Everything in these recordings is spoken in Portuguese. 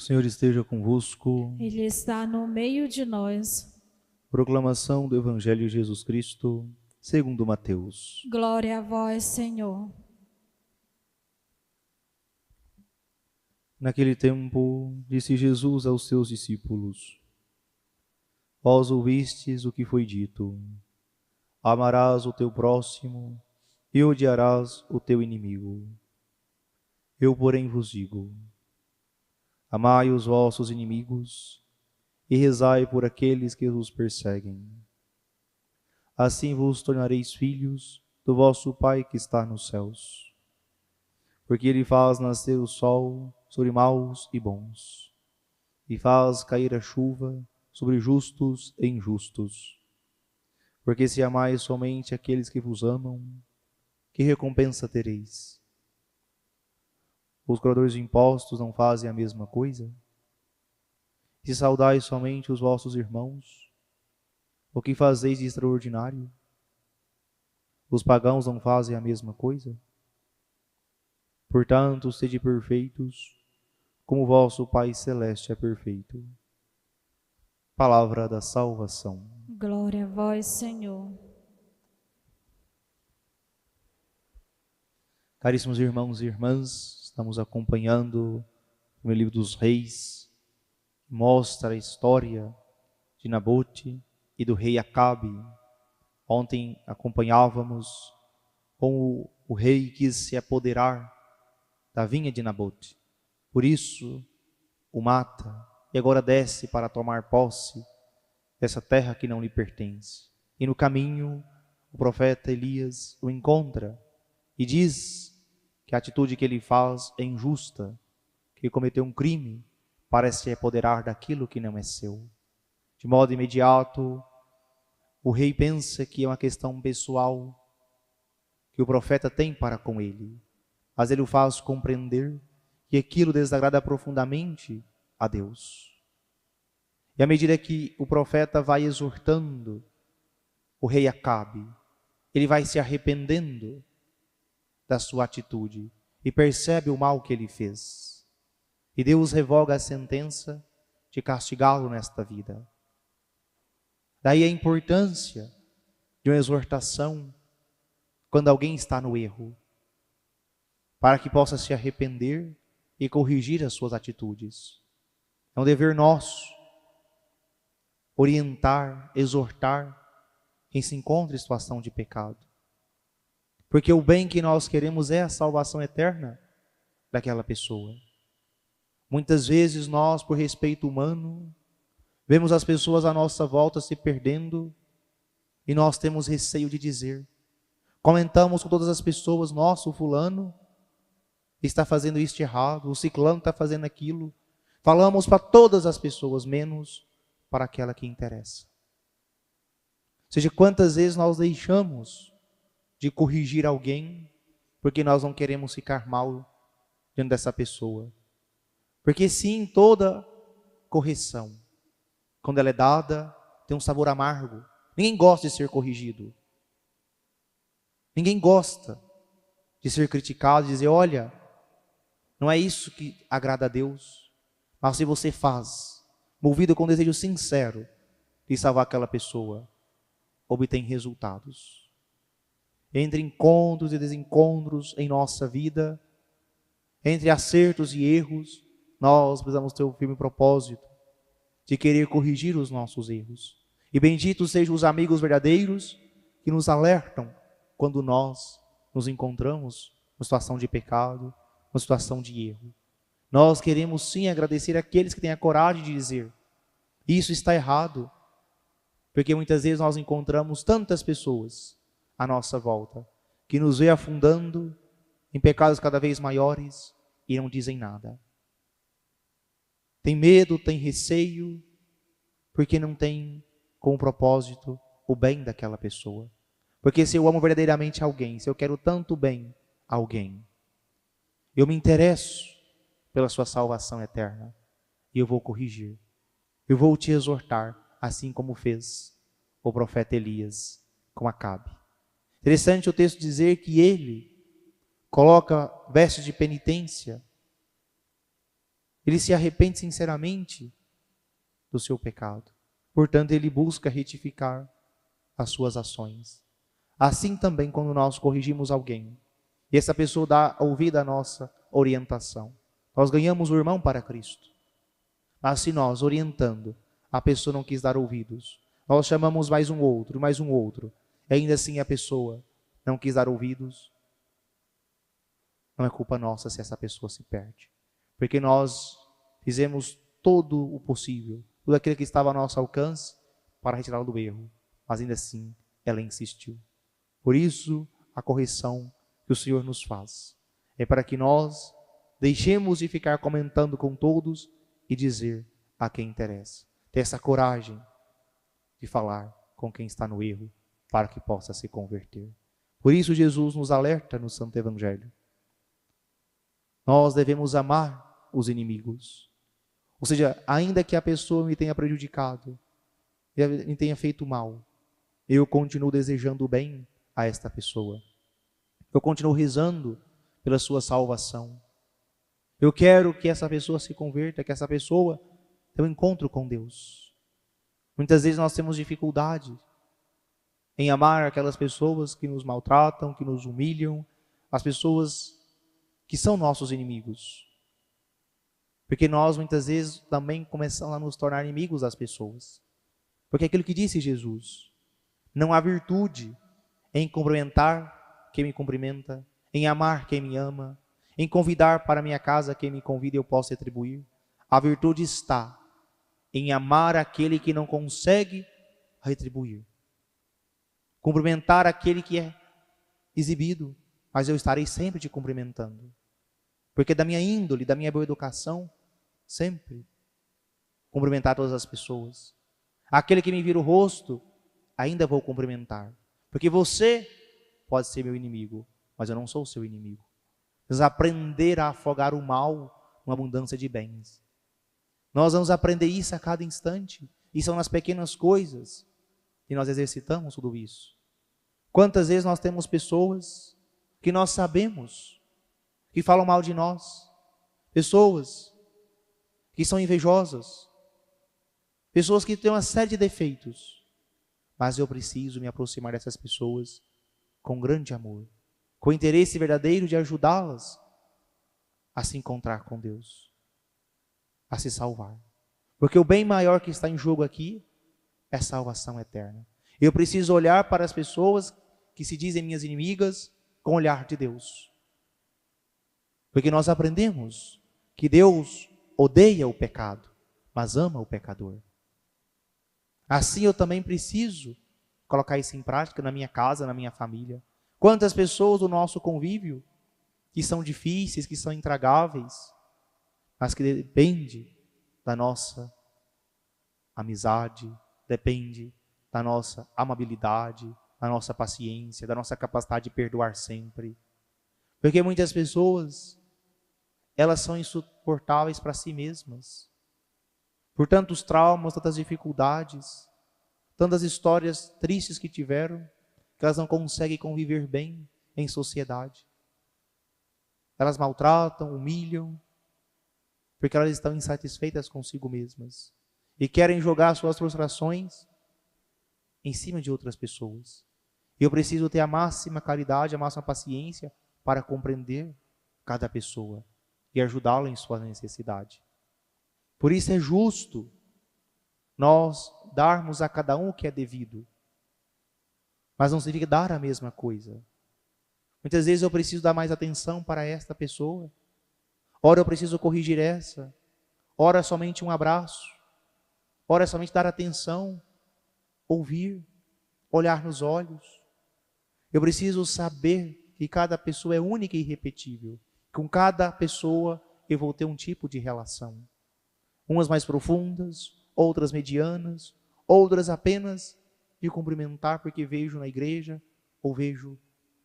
Senhor esteja convosco. Ele está no meio de nós. Proclamação do Evangelho de Jesus Cristo, segundo Mateus. Glória a vós, Senhor. Naquele tempo, disse Jesus aos seus discípulos: Vós ouvistes o que foi dito: amarás o teu próximo e odiarás o teu inimigo. Eu, porém, vos digo: amai os vossos inimigos e rezai por aqueles que vos perseguem. Assim vos tornareis filhos do vosso Pai que está nos céus. Porque Ele faz nascer o sol sobre maus e bons, e faz cair a chuva sobre justos e injustos. Porque se amais somente aqueles que vos amam, que recompensa tereis? Os cobradores de impostos não fazem a mesma coisa? Se saudais somente os vossos irmãos, o que fazeis de extraordinário? Os pagãos não fazem a mesma coisa? Portanto, sede perfeitos, como o vosso Pai Celeste é perfeito. Palavra da salvação. Glória a vós, Senhor. Caríssimos irmãos e irmãs, estamos acompanhando o livro dos Reis, que mostra a história de Nabote e do rei Acabe. Ontem acompanhávamos como o rei quis se apoderar da vinha de Nabote. Por isso o mata e agora desce para tomar posse dessa terra que não lhe pertence. E no caminho o profeta Elias o encontra e diz que a atitude que ele faz é injusta, que cometeu um crime para se apoderar daquilo que não é seu. De modo imediato, o rei pensa que é uma questão pessoal que o profeta tem para com ele, mas ele o faz compreender que aquilo desagrada profundamente a Deus. E à medida que o profeta vai exortando o rei Acabe, ele vai se arrependendo da sua atitude e percebe o mal que ele fez. E Deus revoga a sentença de castigá-lo nesta vida. Daí a importância de uma exortação quando alguém está no erro, para que possa se arrepender e corrigir as suas atitudes. É um dever nosso orientar, exortar quem se encontra em situação de pecado. Porque o bem que nós queremos é a salvação eterna daquela pessoa. Muitas vezes nós, por respeito humano, vemos as pessoas à nossa volta se perdendo e nós temos receio de dizer. Comentamos com todas as pessoas: nossa, o fulano está fazendo isto errado, o ciclano está fazendo aquilo. Falamos para todas as pessoas, menos para aquela que interessa. Ou seja, quantas vezes nós deixamos de corrigir alguém porque nós não queremos ficar mal diante dessa pessoa. Porque sim, toda correção, quando ela é dada, tem um sabor amargo. Ninguém gosta de ser corrigido. Ninguém gosta de ser criticado, de dizer: olha, não é isso que agrada a Deus. Mas se você faz, movido com desejo sincero de salvar aquela pessoa, obtém resultados. Entre encontros e desencontros em nossa vida, entre acertos e erros, nós precisamos ter o firme propósito de querer corrigir os nossos erros. E benditos sejam os amigos verdadeiros que nos alertam quando nós nos encontramos numa situação de pecado, numa situação de erro. Nós queremos sim agradecer aqueles que têm a coragem de dizer: isso está errado. Porque muitas vezes nós encontramos tantas pessoas à nossa volta que nos vê afundando em pecados cada vez maiores e não dizem nada. Tem medo, tem receio, porque não tem como propósito o bem daquela pessoa. Porque se eu amo verdadeiramente alguém, se eu quero tanto bem a alguém, eu me interesso pela sua salvação eterna e eu vou corrigir. Eu vou te exortar, assim como fez o profeta Elias com Acabe. Interessante o texto dizer que ele coloca vestes de penitência ele se arrepende sinceramente do seu pecado. Portanto, ele busca retificar as suas ações. Assim também, quando nós corrigimos alguém, e essa pessoa dá ouvido à nossa orientação, nós ganhamos o irmão para Cristo. Mas se nós, orientando, a pessoa não quis dar ouvidos, nós chamamos mais um outro, e ainda assim a pessoa não quis dar ouvidos, não é culpa nossa se essa pessoa se perde. Porque nós fizemos todo o possível, tudo aquilo que estava ao nosso alcance para retirá-la do erro, mas ainda assim ela insistiu. Por isso, a correção que o Senhor nos faz é para que nós deixemos de ficar comentando com todos e dizer a quem interessa. Ter essa coragem de falar com quem está no erro para que possa se converter. Por isso, Jesus nos alerta no Santo Evangelho. Nós devemos amar os inimigos. Ou seja, ainda que a pessoa me tenha prejudicado, me tenha feito mal, eu continuo desejando o bem a esta pessoa. Eu continuo rezando pela sua salvação. Eu quero que essa pessoa se converta, que essa pessoa tenha um encontro com Deus. Muitas vezes nós temos dificuldade em amar aquelas pessoas que nos maltratam, que nos humilham, as pessoas que são nossos inimigos. Porque nós muitas vezes também começamos a nos tornar inimigos das pessoas. Porque é aquilo que disse Jesus: não há virtude em cumprimentar quem me cumprimenta, em amar quem me ama, em convidar para minha casa quem me convida e eu posso retribuir. A virtude está em amar aquele que não consegue retribuir. Cumprimentar aquele que é exibido, mas eu estarei sempre te cumprimentando. Porque da minha índole, da minha boa educação, sempre cumprimentar todas as pessoas. Aquele que me vira o rosto, ainda vou cumprimentar. Porque você pode ser meu inimigo, mas eu não sou seu inimigo. Vamos aprender a afogar o mal numa abundância de bens. Nós vamos aprender isso a cada instante. E são nas pequenas coisas que nós exercitamos tudo isso. Quantas vezes nós temos pessoas que nós sabemos que falam mal de nós, pessoas que são invejosas, pessoas que têm uma série de defeitos, mas eu preciso me aproximar dessas pessoas com grande amor, com interesse verdadeiro de ajudá-las a se encontrar com Deus, a se salvar. Porque o bem maior que está em jogo aqui é salvação eterna. Eu preciso olhar para as pessoas que se dizem minhas inimigas com o olhar de Deus. Porque nós aprendemos que Deus odeia o pecado, mas ama o pecador. Assim eu também preciso colocar isso em prática na minha casa, na minha família. Quantas pessoas do nosso convívio que são difíceis, que são intragáveis, mas que depende da nossa amizade, depende da nossa amabilidade, da nossa paciência, da nossa capacidade de perdoar sempre. Porque muitas pessoas, elas são insuportáveis para si mesmas. Por tantos traumas, tantas dificuldades, tantas histórias tristes que tiveram, que elas não conseguem conviver bem em sociedade. Elas maltratam, humilham, porque elas estão insatisfeitas consigo mesmas e querem jogar suas frustrações em cima de outras pessoas. Eu preciso ter a máxima caridade, a máxima paciência para compreender cada pessoa e ajudá-la em sua necessidade. Por isso é justo nós darmos a cada um o que é devido, mas não significa dar a mesma coisa. Muitas vezes eu preciso dar mais atenção para esta pessoa, ora eu preciso corrigir essa, ora somente um abraço, ora somente dar atenção, ouvir, olhar nos olhos. Eu preciso saber que cada pessoa é única e irrepetível. Com cada pessoa eu vou ter um tipo de relação. Umas mais profundas, outras medianas, outras apenas de cumprimentar porque vejo na igreja ou vejo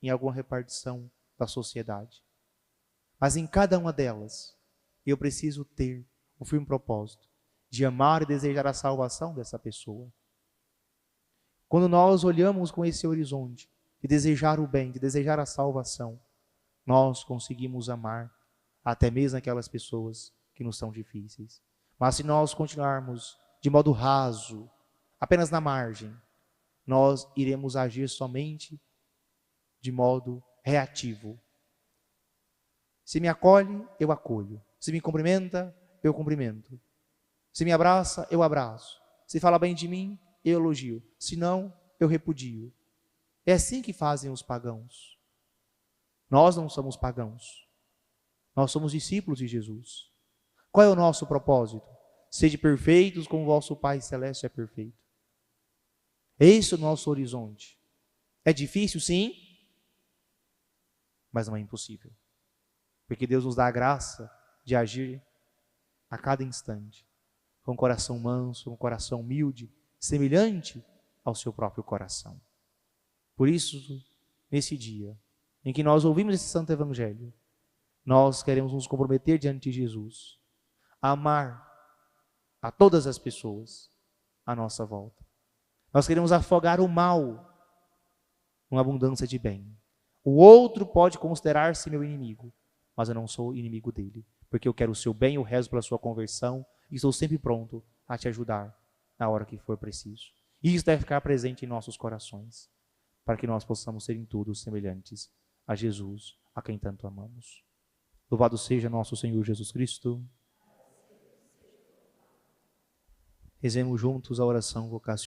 em alguma repartição da sociedade. Mas em cada uma delas, eu preciso ter o firme propósito de amar e desejar a salvação dessa pessoa. Quando nós olhamos com esse horizonte de desejar o bem, de desejar a salvação, nós conseguimos amar até mesmo aquelas pessoas que nos são difíceis. Mas se nós continuarmos de modo raso, apenas na margem, nós iremos agir somente de modo reativo. Se me acolhe, eu acolho. Se me cumprimenta, eu cumprimento. Se me abraça, eu abraço. Se fala bem de mim, eu elogio. Se não, eu repudio. É assim que fazem os pagãos. Nós não somos pagãos. Nós somos discípulos de Jesus. Qual é o nosso propósito? Sede perfeitos como o vosso Pai Celeste é perfeito. Esse é o nosso horizonte. É difícil, sim, mas não é impossível. Porque Deus nos dá a graça de agir a cada instante, com um coração manso, um coração humilde, semelhante ao seu próprio coração. Por isso, nesse dia em que nós ouvimos esse Santo Evangelho, nós queremos nos comprometer diante de Jesus, a amar a todas as pessoas à nossa volta. Nós queremos afogar o mal numa abundância de bem. O outro pode considerar-se meu inimigo, mas eu não sou inimigo dele, porque eu quero o seu bem, eu rezo pela sua conversão e estou sempre pronto a te ajudar na hora que for preciso. E isso deve ficar presente em nossos corações, para que nós possamos ser em tudo semelhantes a Jesus, a quem tanto amamos. Louvado seja nosso Senhor Jesus Cristo. Rezemos juntos a oração vocacional.